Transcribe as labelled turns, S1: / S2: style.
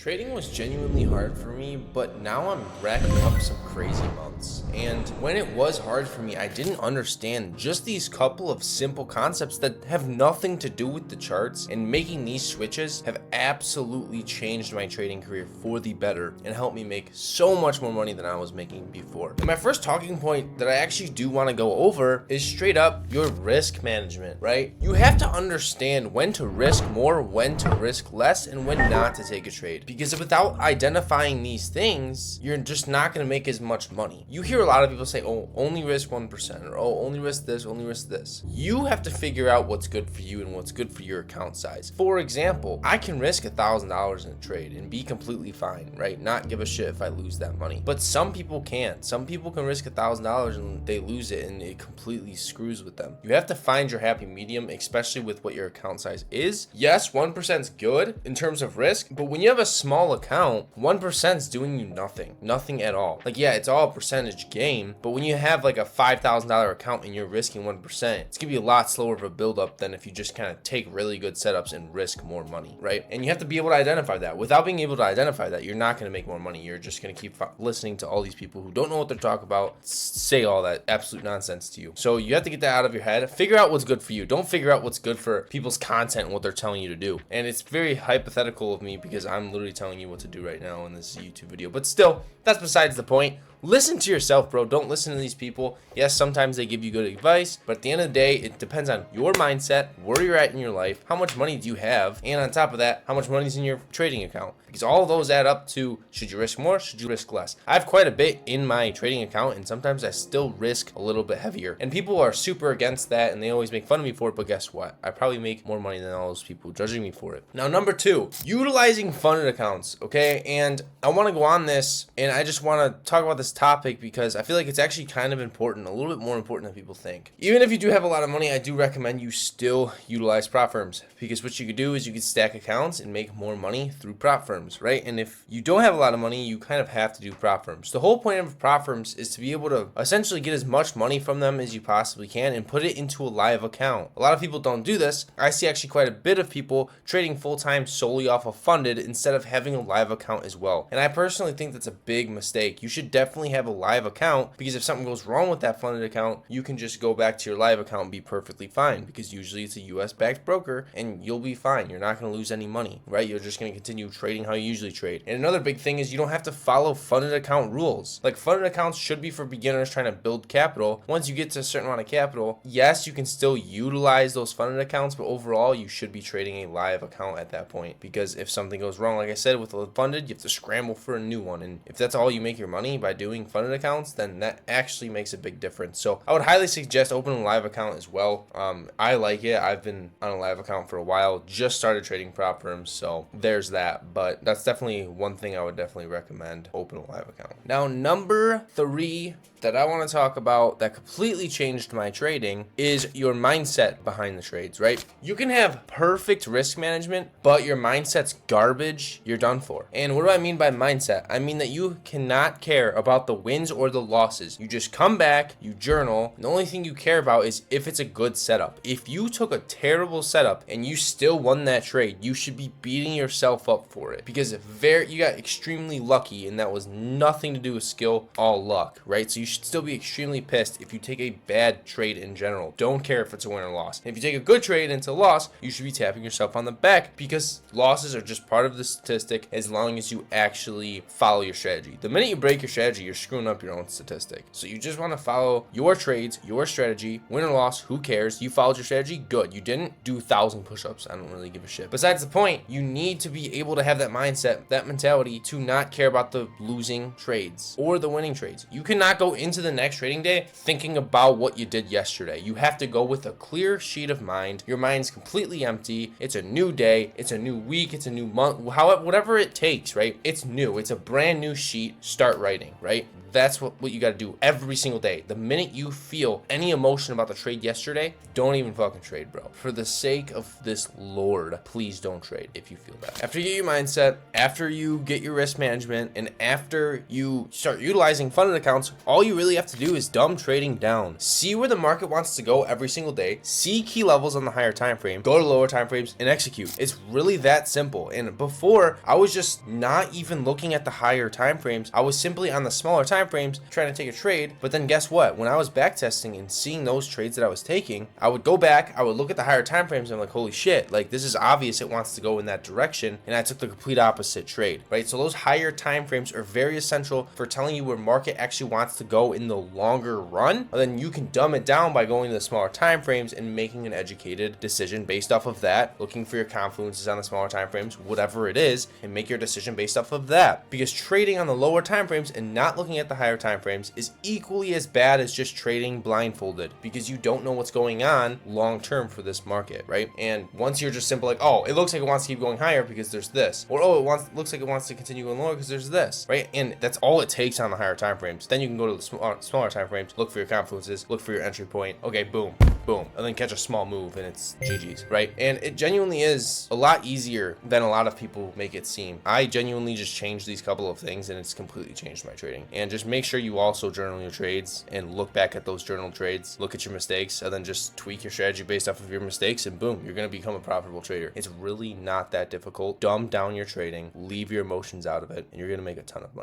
S1: Trading was genuinely hard for me, but now I'm racking up some crazy months. And when it was hard for me, I didn't understand just these couple of simple concepts that have nothing to do with the charts, and making these switches have absolutely changed my trading career for the better and helped me make so much more money than I was making before. And my first talking point that I actually do want to go over is straight up your risk management, right? You have to understand when to risk more, when to risk less, and when not to take a trade. Because without identifying these things, you're just not going to make as much money. You hear a lot of people say, oh, only risk 1%, or oh, only risk this, only risk this. You have to figure out what's good for you and what's good for your account size. For example, I can risk $1,000 in a trade and be completely fine, right? Not give a shit if I lose that money. But some people can't. Some people can risk $1,000 and they lose it and it completely screws with them. You have to find your happy medium, especially with what your account size is. Yes, 1% is good in terms of risk, but when you have a small account, 1% is doing you nothing at all. Like, yeah, it's all a percentage game, but when you have like a $5,000 account and you're risking 1%, it's gonna be a lot slower of a build up than if you just kind of take really good setups and risk more money, right? And you have to be able to identify that. Without being able to identify that, you're not gonna make more money. You're just gonna keep listening to all these people who don't know what they're talking about say all that absolute nonsense to you. So you have to get that out of your head. Figure out what's good for you. Don't figure out what's good for people's content and what they're telling you to do. And it's very hypothetical of me because I'm literally telling you what to do right now in this YouTube video, but still, that's besides the point. Listen to yourself, bro. Don't listen to these people. Yes, sometimes they give you good advice, but at the end of the day, it depends on your mindset, where you're at in your life, how much money do you have, and on top of that, how much money is in your trading account. Because all of those add up to, should you risk more, should you risk less? I have quite a bit in my trading account, and sometimes I still risk a little bit heavier. And people are super against that, and they always make fun of me for it, but guess what? I probably make more money than all those people judging me for it. Now, number 2, utilizing funded accounts, okay? And I want to go on this, and I just want to talk about this topic because I feel like it's actually kind of important, a little bit more important than people think. Even if you do have a lot of money, I do recommend you still utilize prop firms, because what you could do is you could stack accounts and make more money through prop firms, right? And if you don't have a lot of money, you kind of have to do prop firms. The whole point of prop firms is to be able to essentially get as much money from them as you possibly can and put it into a live account. A lot of people don't do this. I see actually quite a bit of people trading full-time solely off of funded instead of having a live account as well. And I personally think that's a big mistake. You should definitely have a live account, because if something goes wrong with that funded account, you can just go back to your live account and be perfectly fine, because usually it's a US backed broker and you'll be fine. You're not going to lose any money, right? You're just going to continue trading how you usually trade. And another big thing is you don't have to follow funded account rules. Like, funded accounts should be for beginners trying to build capital. Once you get to a certain amount of capital, yes, you can still utilize those funded accounts, but overall you should be trading a live account at that point, because if something goes wrong, like I said, with a funded, you have to scramble for a new one. And if that's all you make your money by doing funded accounts, then that actually makes a big difference. So I would highly suggest opening a live account as well. I like it. I've been on a live account for a while, just started trading prop firms, so there's that. But that's definitely one thing I would definitely recommend: open a live account. Now, number 3 that I want to talk about that completely changed my trading is your mindset behind the trades, right? You can have perfect risk management, but your mindset's garbage, you're done for. And what do I mean by mindset? I mean that you cannot care about the wins or the losses. You just come back, you journal, and the only thing you care about is if it's a good setup. If you took a terrible setup and you still won that trade, you should be beating yourself up for it, because you got extremely lucky and that was nothing to do with skill, all luck, right? So you should still be extremely pissed if you take a bad trade in general. Don't care if it's a win or loss. And if you take a good trade and it's a loss, you should be tapping yourself on the back, because losses are just part of the statistic as long as you actually follow your strategy. The minute you break your strategy, you're screwing up your own statistic. So you just want to follow your trades, your strategy, win or loss, who cares? You followed your strategy, good. You didn't, do 1,000 push-ups. I don't really give a shit. Besides the point, you need to be able to have that mindset, that mentality to not care about the losing trades or the winning trades. You cannot go into the next trading day thinking about what you did yesterday. You have to go with a clear sheet of mind. Your mind's completely empty. It's a new day. It's a new week. It's a new month. However, whatever it takes, right? It's new. It's a brand new sheet. Start writing, right? That's what you got to do every single day. The minute you feel any emotion about the trade yesterday, don't even fucking trade, bro. For the sake of this Lord, please don't trade if you feel that. After you get your mindset, after you get your risk management, and after you start utilizing funded accounts, all you really have to do is dumb trading down. See where the market wants to go every single day. See key levels on the higher time frame. Go to lower time frames and execute. It's really that simple. And before, I was just not even looking at the higher time frames. I was simply on the smaller time frames trying to take a trade. But then guess what? When I was backtesting and seeing those trades that I was taking, I would go back, I would look at the higher time frames, and I'm like, holy shit, like this is obvious it wants to go in that direction, and I took the complete opposite trade, right? So those higher time frames are very essential for telling you where market actually wants to go in the longer run. And then you can dumb it down by going to the smaller time frames and making an educated decision based off of that, looking for your confluences on the smaller time frames, whatever it is, and make your decision based off of that. Because trading on the lower time frames and not looking at the higher time frames is equally as bad as just trading blindfolded, because you don't know what's going on long term for this market, right? And once you're just simple like, oh, it looks like it wants to keep going higher because there's this, or oh, looks like it wants to continue going lower because there's this, right? And that's all it takes on the higher time frames. Then you can go to the smaller time frames, look for your confluences, look for your entry point. Okay, boom, boom, and then catch a small move and it's GG's, right? And it genuinely is a lot easier than a lot of people make it seem. I genuinely just changed these couple of things and it's completely changed my trading. And just make sure you also journal your trades and look back at those journal trades, look at your mistakes, and then just tweak your strategy based off of your mistakes, and boom, you're going to become a profitable trader. It's really not that difficult. Dumb down your trading, leave your emotions out of it, and you're going to make a ton of money.